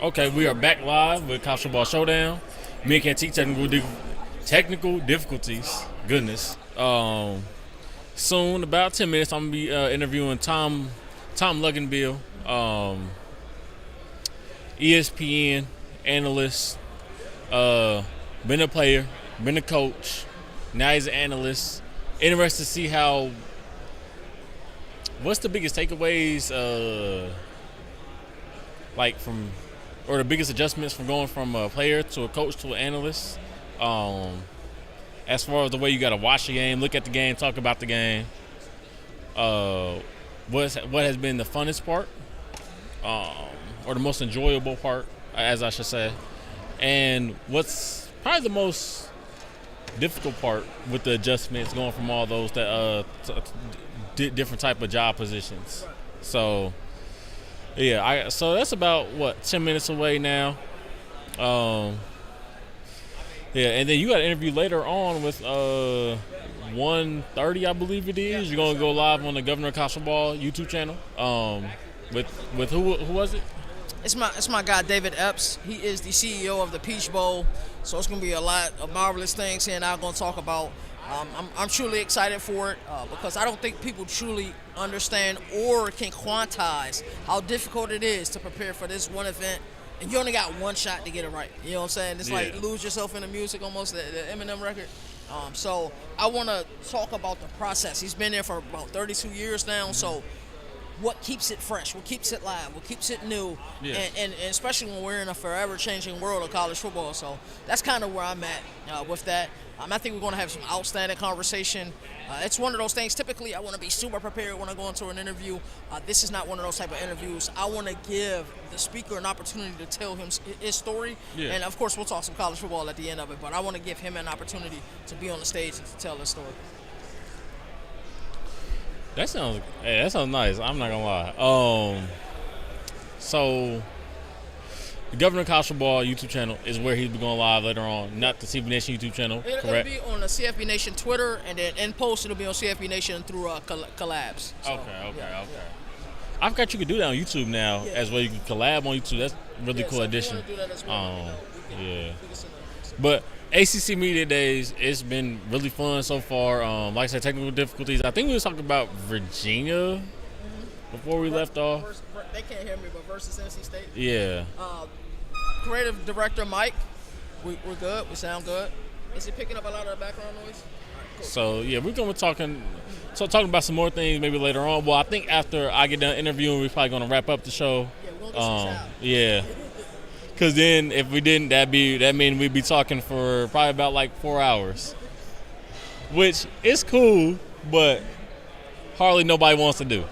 Okay, we are back live with College Football Showdown. Me and Cantique technical difficulties. Goodness. Soon, about 10 minutes, I'm gonna be interviewing Tom Luggenbill, ESPN analyst. Been a player, been a coach. Now he's an analyst. Interested to see what's the biggest takeaways, or the biggest adjustments from going from a player to a coach to an analyst. As far as the way you got to watch the game, look at the game, talk about the game. What has been the funnest part, or the most enjoyable part, as I should say, and what's probably the most difficult part with the adjustments going from all those different type of job positions. So yeah, so that's about 10 minutes away now. Yeah, and then you got an interview later on with 1:30, I believe it is. You're gonna go live on the Governor of College Football YouTube channel. With who was it? It's my guy David Epps. He is the CEO of the Peach Bowl, so it's gonna be a lot of marvelous things here and I'm gonna talk about. I'm truly excited for it because I don't think people truly understand or can quantize how difficult it is to prepare for this one event, and you only got one shot to get it right. You know what I'm saying? It's like lose yourself in the music, almost the Eminem record. So I want to talk about the process. He's been there for about 32 years now, so what keeps it fresh, what keeps it live, what keeps it new, and especially when we're in a forever changing world of college football. So that's kind of where I'm at with that. I think we're going to have some outstanding conversation. It's one of those things, typically I want to be super prepared when I go into an interview. This is not one of those type of interviews. I want to give the speaker an opportunity to tell him his story, and of course we'll talk some college football at the end of it, but I want to give him an opportunity to be on the stage and to tell his story. That sounds nice. I'm not gonna lie. So the Governor of College Football YouTube channel is where he'll be going live later on, not the CFB Nation YouTube channel. It'll be on the CFB Nation Twitter, and then in post it'll be on CFB Nation through collabs. So, okay. I forgot you could do that on YouTube now as well. You can collab on YouTube. That's a really cool addition. Do that as well, But ACC Media Days, it's been really fun so far. Like I said, technical difficulties. I think we were talking about Virginia before we left off. They can't hear me, but versus NC State. Yeah. Creative director Mike, we're good. We sound good. Is he picking up a lot of the background noise? Right, cool. So yeah, we're gonna be talking about some more things maybe later on. Well, I think after I get done interviewing, we're probably gonna wrap up the show. Yeah, we're gonna get some sound. Yeah. Because then if we didn't, that mean we'd be talking for probably about like 4 hours, which is cool, but hardly nobody wants to do.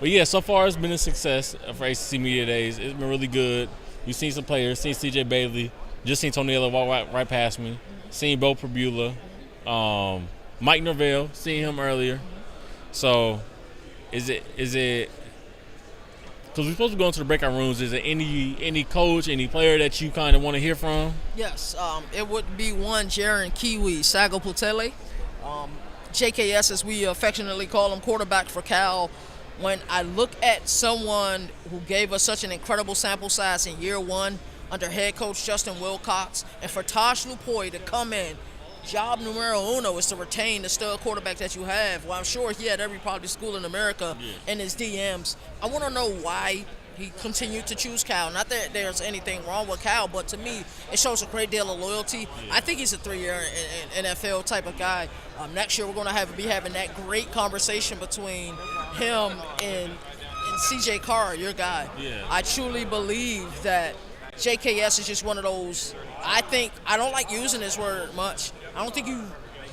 But yeah, so far it's been a success for ACC Media Days. It's been really good. We've seen some players, seen CJ Bailey, just seen Tony Taylor walk right past me, seen Bo Perbula, Mike Norvell, seen him earlier. So is it? Because we're supposed to go into the breakout rooms. Is there any coach, any player that you kind of want to hear from? Yes, it would be one Jaron Kiwi Sagoputele, JKS as we affectionately call him, quarterback for Cal. When I look at someone who gave us such an incredible sample size in year one under head coach Justin Wilcox, and for Tosh Lupoi to come in, job numero uno is to retain the stud quarterback that you have. Well, I'm sure he had every public school in America in his DMs. I want to know why he continued to choose Cal. Not that there's anything wrong with Cal, but to me, it shows a great deal of loyalty. I think he's a 3-year NFL type of guy. Next year, we're going to be having that great conversation between him and CJ Carr, your guy. I truly believe that JKS is just one of those. I don't like using this word much. I don't think you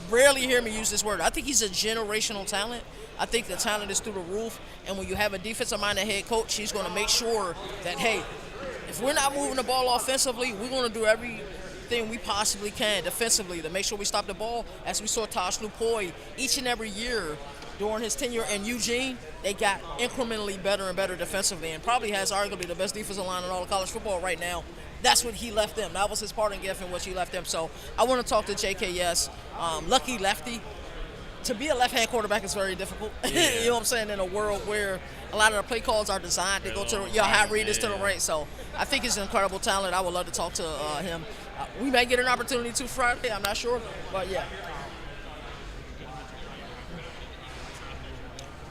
rarely hear me use this word. I think he's a generational talent. I think the talent is through the roof. And when you have a defensive-minded head coach, he's going to make sure that, hey, if we're not moving the ball offensively, we're going to do everything we possibly can defensively to make sure we stop the ball. As we saw Tosh Lupoi each and every year during his tenure in Eugene, they got incrementally better and better defensively, and probably has arguably the best defensive line in all of college football right now. That's what he left them. That was his parting gift and what he left them. So I want to talk to JKS. Lucky lefty. to be a left-hand quarterback is very difficult. Yeah. You know what I'm saying? In a world where a lot of the play calls are designed to go to your high read is to the right. So I think he's an incredible talent. I would love to talk to him. We may get an opportunity to Friday. I'm not sure, but yeah.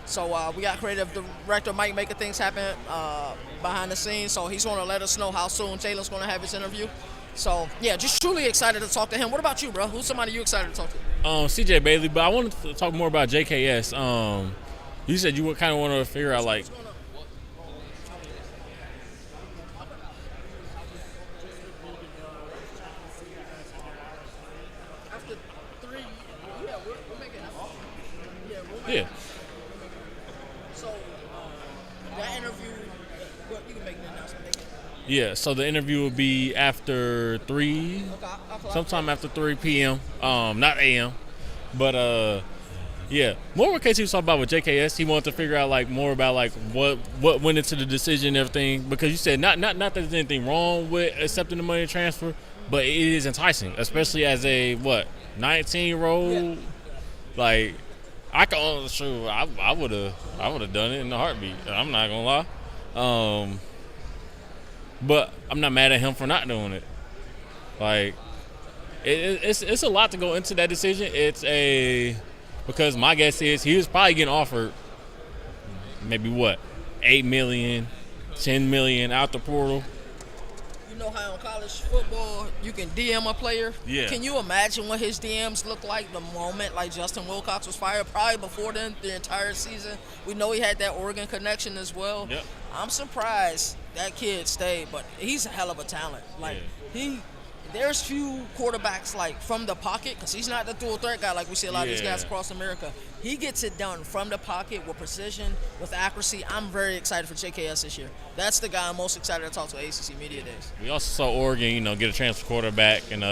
So we got creative director Mike making things happen behind the scenes. So he's going to let us know how soon Taylor's going to have his interview. So yeah, just truly excited to talk to him. What about you, bro? Who's somebody you excited to talk to? CJ Bailey, but I wanted to talk more about JKS. You said you kind of want to figure out like. After 3, yeah, we'll make it happen. Yeah, we'll make Yeah. it. So that interview, you can make the announcement. Yeah, so the interview will be after 3, sometime after 3 p.m., not a.m., but yeah, more what KT was talking about with JKS. He wanted to figure out like more about like what went into the decision and everything, because you said not that there's anything wrong with accepting the money transfer, but it is enticing, especially as a 19-year-old. Yeah. Like I would have done it in a heartbeat. I'm not gonna lie. But I'm not mad at him for not doing it. Like, it's a lot to go into that decision. Because my guess is he was probably getting offered maybe $8 million, $10 million out the portal. You know how in college football you can DM a player? Yeah. Can you imagine what his DMs looked like the moment like Justin Wilcox was fired? Probably before then, the entire season. We know he had that Oregon connection as well. Yep. I'm surprised that kid stayed, but he's a hell of a talent. Like there's few quarterbacks like from the pocket, because he's not the dual threat guy like we see a lot of these guys across America. He gets it done from the pocket with precision, with accuracy. I'm very excited for JKS this year. That's the guy I'm most excited to talk to at ACC Media Days. We also saw Oregon, get a transfer quarterback, and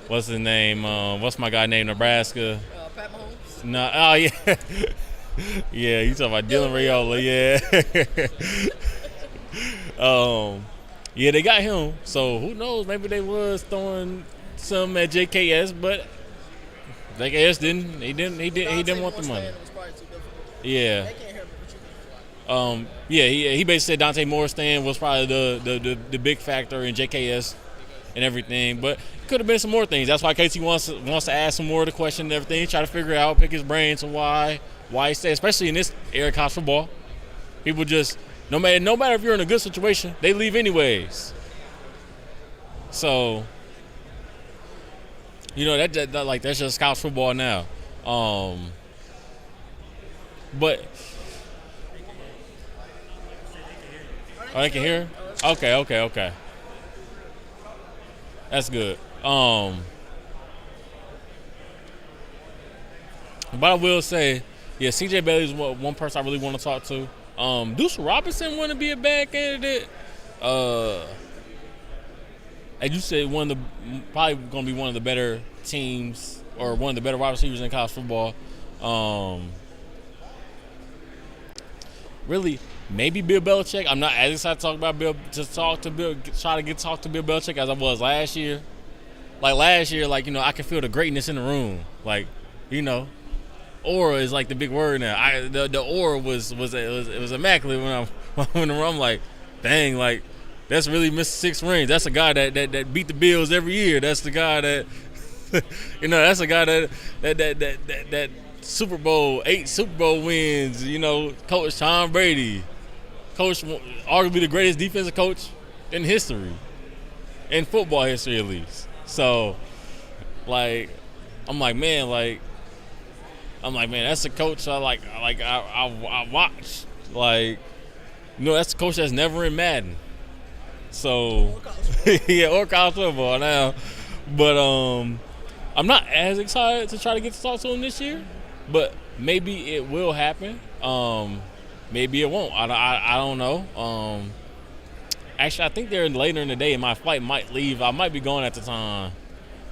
what's his name? What's my guy named Nebraska? Pat Mahomes? No, oh yeah, yeah. You talking about Dylan Raiola? Yeah. Yeah, they got him. So who knows? Maybe they was throwing some at JKS, but JKS didn't. He didn't want the money. Yeah. They can't hear me, but you Yeah. He basically said Dante Moore's stand was probably the big factor in JKS and everything. But it could have been some more things. That's why KT wants to ask some more of the question and everything. Try to figure out, pick his brain to why he stayed, especially in this era of college football. People just. No matter if you're in a good situation, they leave anyways. So, that's just college football now. But they can hear? Okay. That's good. But I will say, yeah, CJ Bailey is one person I really want to talk to. Deuce Robinson wouldn't be a bad candidate. As you said, probably going to be one of the better teams or one of the better wide receivers in college football. Really, maybe Bill Belichick. I'm not as excited to talk about Bill. Talk to Bill Belichick as I was last year. Like last year, I could feel the greatness in the room. Aura is like the big word now. The aura was immaculate when I'm in the room. I'm like, dang, that's really Mr. Six Rings. That's a guy that beat the Bills every year. That's the guy that that's a guy that Super Bowl 8 Super Bowl wins. Coach Tom Brady, coach arguably the greatest defensive coach in history, in football history at least. So, I'm like, man, that's a coach I watch. That's a coach that's never in Madden. So, yeah, or college football now. But I'm not as excited to try to get to talk to him this year. But maybe it will happen. Maybe it won't. I don't know. Actually, I think they're later in the day, and my flight might leave. I might be going at the time.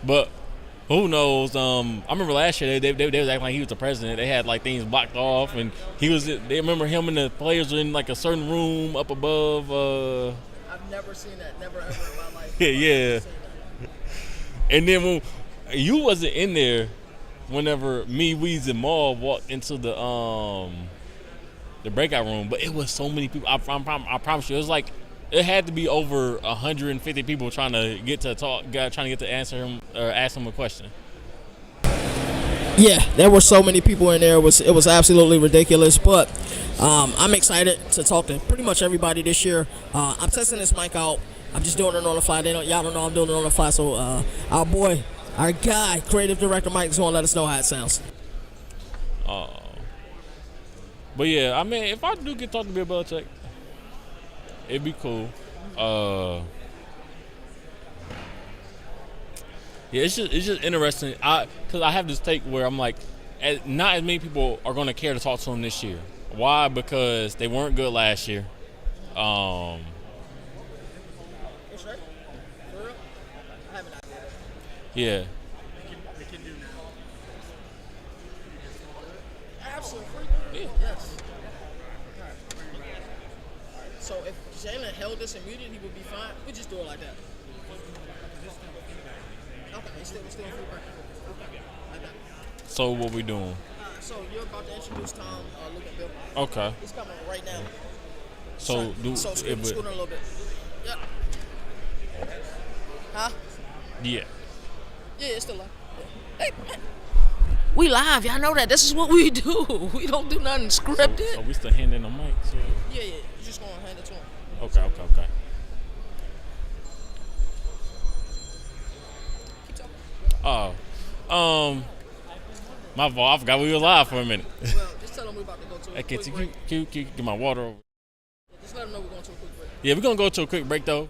But who knows? I remember last year they was acting like he was the president. They had things blocked off, and they remember him and the players were in a certain room up above. I've never seen that. Never ever in my life. Yeah. And then when you wasn't in there, whenever me, Weez, and Maul walked into the breakout room, but it was so many people. I promise you, it was like it had to be over 150 people trying to get to talk, trying to get to answer him or ask him a question. Yeah, there were so many people in there. It was absolutely ridiculous. But I'm excited to talk to pretty much everybody this year. I'm testing this mic out. I'm just doing it on the fly. Y'all don't know I'm doing it on the fly. So our boy, our guy, creative director Mike is gonna let us know how it sounds. But yeah, I mean, if I do get to talk to Bill Belichick, it'd be cool. Yeah, it's just interesting. Because I have this take where I'm like, not as many people are going to care to talk to him this year. Why? Because they weren't good last year. Yeah. Absolutely. Yeah. Yes. So if Jalen held this and muted, he would be fine. We just do it like that. Okay, it's still feedback. Okay, like that. So what we doing? So you're about to introduce Tom, Luke, and Bill. Okay. He's coming right now. So Scoot a little bit. Yep. Huh? Yeah. Yeah, it's still live. Yeah. Hey, man. We live, y'all know that. This is what we do. We don't do nothing scripted. So we still handing the mic. So. Yeah. You're just gonna hand it to him. Okay. Keep talking. My fault. I forgot we were live for a minute. Well, just tell him we're about to go to a Hey, quick can break. you get my water over? Just let him know we're going to a quick break. Yeah, we're gonna go to a quick break though.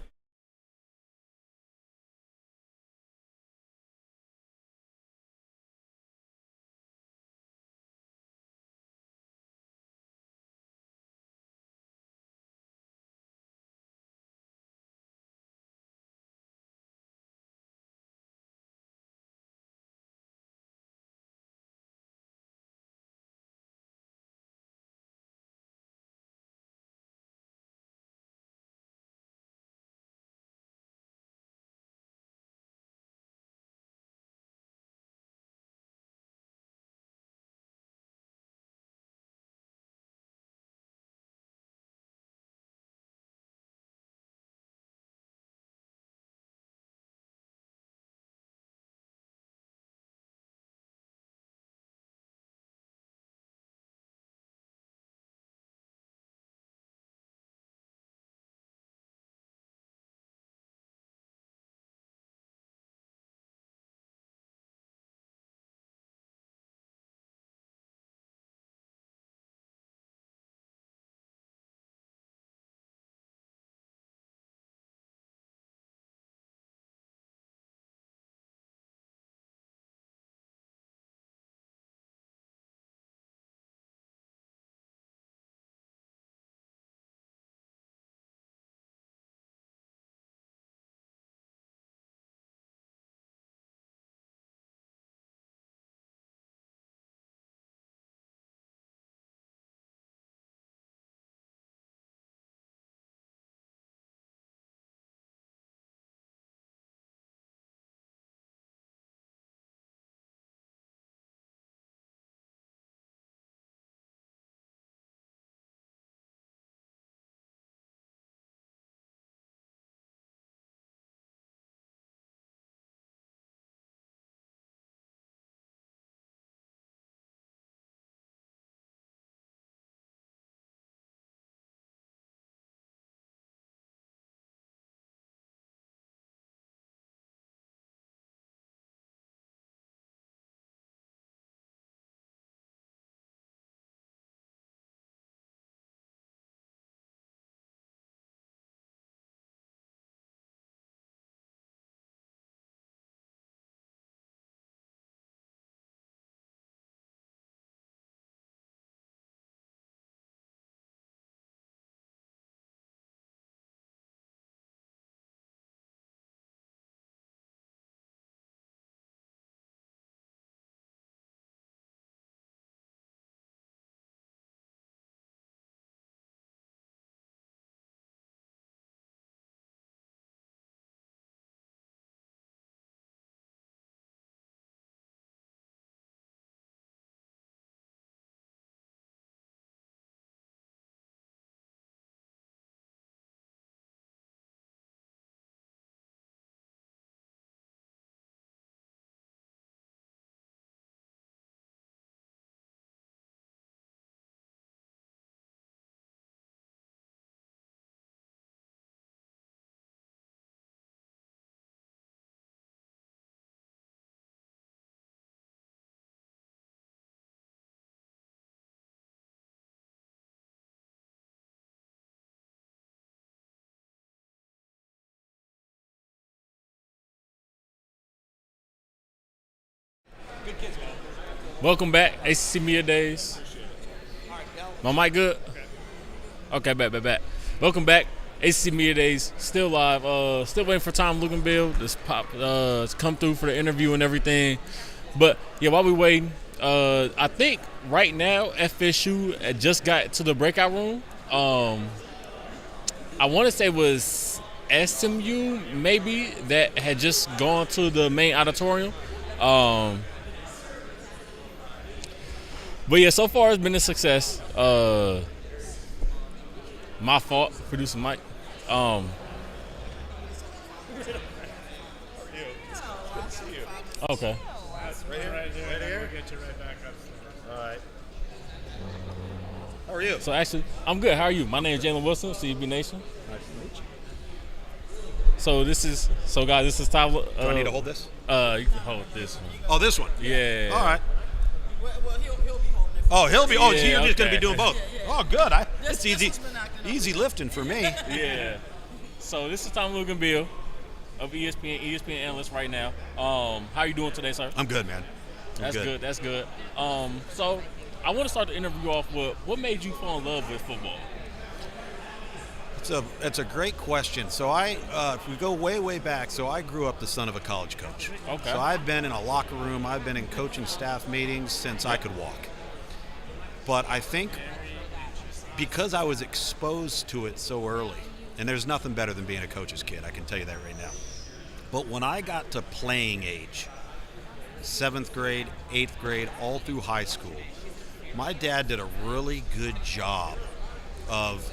Welcome back, ACC Media Days. My mic good? Okay, back. Welcome back, ACC Media Days. Still live. Still waiting for Tom Luganbill to come through for the interview and everything. But yeah, while we waiting, I think right now FSU had just got to the breakout room. I want to say it was SMU maybe that had just gone to the main auditorium. But yeah, so far it's been a success. My fault, producer Mike. Okay. Right here. We'll get you right back up. All right. How are you? So actually, I'm good. How are you? My name is Jalen Wilson, CB Nation. Nice to meet you. Guys, this is Tyler. Do I need to hold this? You can hold this one. Oh, this one? Yeah. All right. Well, he'll be holding it. Oh, he'll be. Oh, Yeah, so you're just going to okay. be doing both. Yeah. Oh, good. It's This easy. has been acting up. Easy lifting for me. Yeah. So this is Tom Luganbill of ESPN analyst right now. How are you doing today, sir? I'm good, man. That's good. That's good. So I want to start the interview off with what made you fall in love with football? It's a great question. So if we go way back, so I grew up the son of a college coach. Okay. So I've been in a locker room, I've been in coaching staff meetings since I could walk. But I think because I was exposed to it so early, and there's nothing better than being a coach's kid, I can tell you that right now. But when I got to playing age, 7th grade, 8th grade, all through high school, my dad did a really good job of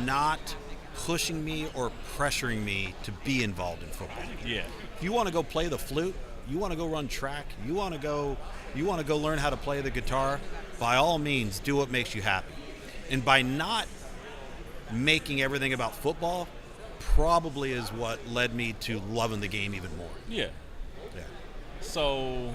not pushing me or pressuring me to be involved in football. Yeah. If you want to go play the flute, you want to go run track, you want to go learn how to play the guitar, by all means, do what makes you happy. And by not making everything about football, probably is what led me to loving the game even more. Yeah. Yeah. So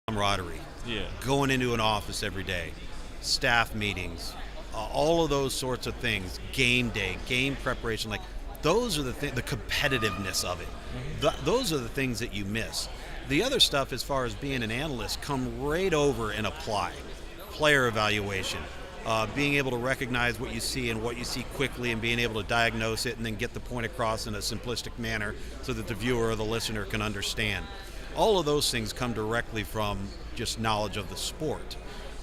Camaraderie. yeah. Going into an office every day, staff meetings, all of those sorts of things, game day, game preparation, like those are the competitiveness of it. Those are the things that you miss. The other stuff, as far as being an analyst, come right over and apply. Player evaluation, being able to recognize what you see and what you see quickly and being able to diagnose it and then get the point across in a simplistic manner so that the viewer or the listener can understand. All of those things come directly from just knowledge of the sport.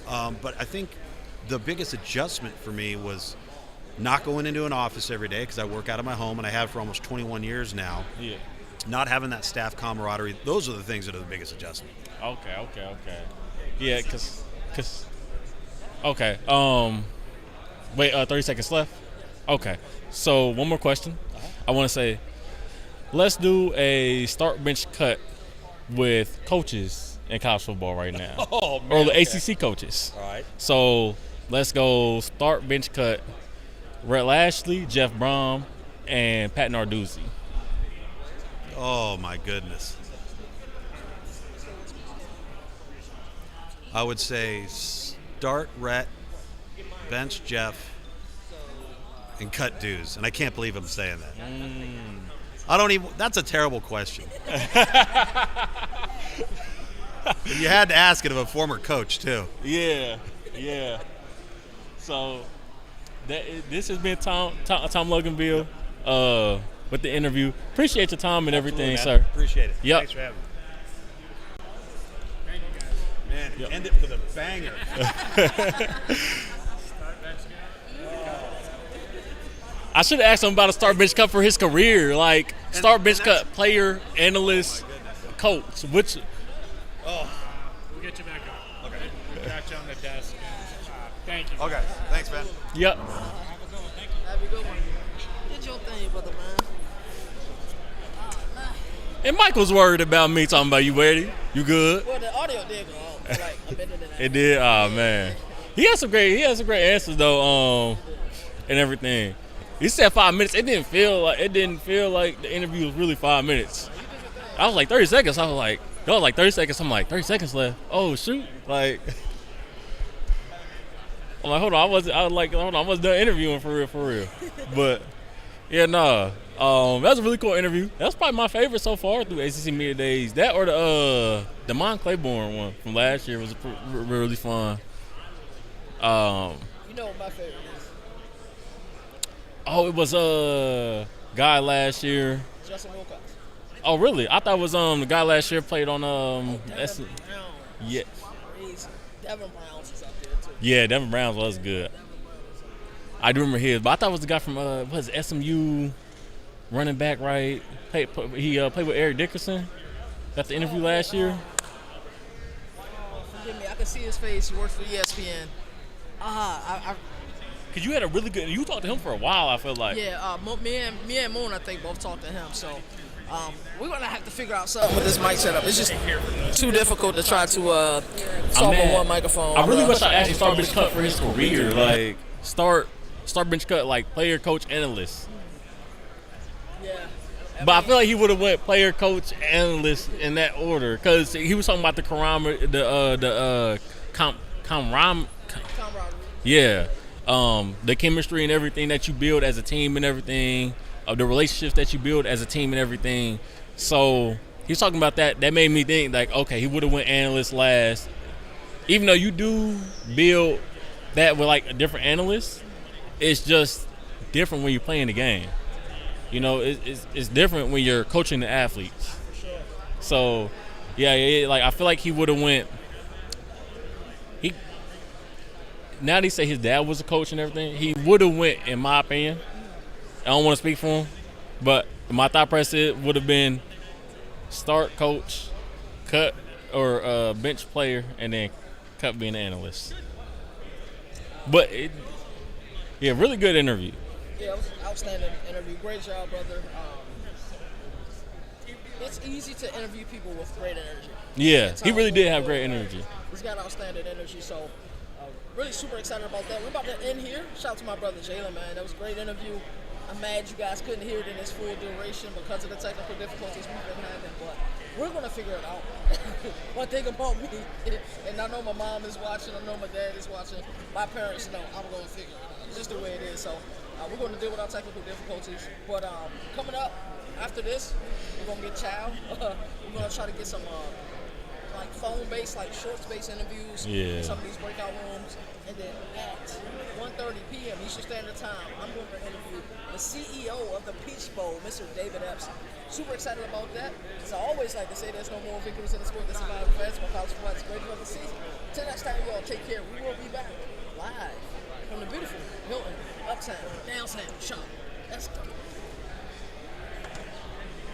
But I think the biggest adjustment for me was not going into an office every day because I work out of my home, and I have for almost 21 years now. Yeah. Not having that staff camaraderie. Those are the things that are the biggest adjustment. Okay. Yeah, cause. Okay. Wait. 30 seconds left. Okay. So one more question. I want to say, let's do a start bench cut with coaches in college football right now. Oh, man. Or the Okay. ACC coaches. All right. So let's go start bench cut. Rhett Lashley, Jeff Brom, and Pat Narduzzi. Oh, my goodness. I would say start Rhett, bench Jeff, and cut Deuce. And I can't believe I'm saying that. I don't even – that's a terrible question. You had to ask it of a former coach, too. Yeah. So this has been Tom Loganville with the interview. Appreciate your time and everything, Absolutely, sir. man. Appreciate it. Yep. Thanks for having me. Man, Yep. end it with a banger. I should have asked him about a start bench cut for his career, like start bench cut, player, analyst, coach. Which We'll get you back up. Okay. We'll got you on the desk. Thank you. Okay. Thanks, man. yep. Have a good one. Did your thing, brother, man. And Mike was worried about me talking about you ready, you good. Well, the audio did go out for like a minute and a half. It did. Oh man, he had some great answers though, and everything. He said 5 minutes. It didn't feel like the interview was really 5 minutes. I was like 30 seconds. I was like, 30 seconds. I'm like 30 seconds left. Oh shoot! Like, I'm like, hold on. I wasn't done interviewing for real. But yeah, nah. That was a really cool interview. That's probably my favorite so far through ACC Media Days. That or the Demond Claiborne one from last year was really fun. You know what my favorite is? Oh, it was a guy last year. Justin Wilcox. Oh, really? I thought it was the guy last year played on Devin Brown. yeah. Crazy. Devin Brown's is up there, too. Yeah, Devin Brown's was good. I do remember his, but I thought it was the guy from SMU running back, right? He played with Eric Dickerson. Got the interview last year. Forgive me. I can see his face. He works for ESPN. Cause you had a really good. You talked to him for a while. I feel like. Yeah, me and Moon, I think, both talked to him. So we're gonna have to figure out something with this mic setup. It's just too difficult to try to solve on one microphone. I really wish I actually start bench cut for his career. Like start bench cut like player, coach, analyst. Yeah. But I feel like he would have went player, coach, analyst in that order because he was talking about the camaraderie. Yeah. The chemistry and everything that you build as a team and everything, the relationships that you build as a team and everything. So he was talking about that. That made me think like, okay, he would have went analyst last. Even though you do build that with like a different analyst, it's just different when you're playing the game. You know, it's different when you're coaching the athletes. So, yeah, like I feel like he would have went. Now they say his dad was a coach and everything. He would have went, in my opinion. I don't want to speak for him, but my thought process would have been start coach, cut or bench player, and then cut being an analyst. But really good interview. Yeah, it was an outstanding interview. Great job, brother. It's easy to interview people with great energy. Yeah, he really did have great energy. He's got outstanding energy, so really super excited about that. We're about to end here. Shout out to my brother Jalen, man. That was a great interview. I'm mad you guys couldn't hear it in its full duration because of the technical difficulties we've been having, but we're going to figure it out. One thing about me, and I know my mom is watching, I know my dad is watching, my parents know I'm going to figure it out. It's just the way it is. So we're going to deal with our technical difficulties. But coming up after this, we're going to get Chow. We're going to try to get some like phone-based, like short-based interviews in some of these breakout rooms. And then at 1:30, 4:30 p.m. Eastern Standard Time. I'm going to interview the CEO of the Peach Bowl, Mr. David Epson. Super excited about that. As I always like to say, there's no more victories in the sport that survive the fans. College football is great for the season. Till next time, y'all take care. We will be back live from the beautiful Hilton, Uptown, Downtown shop. Let's go.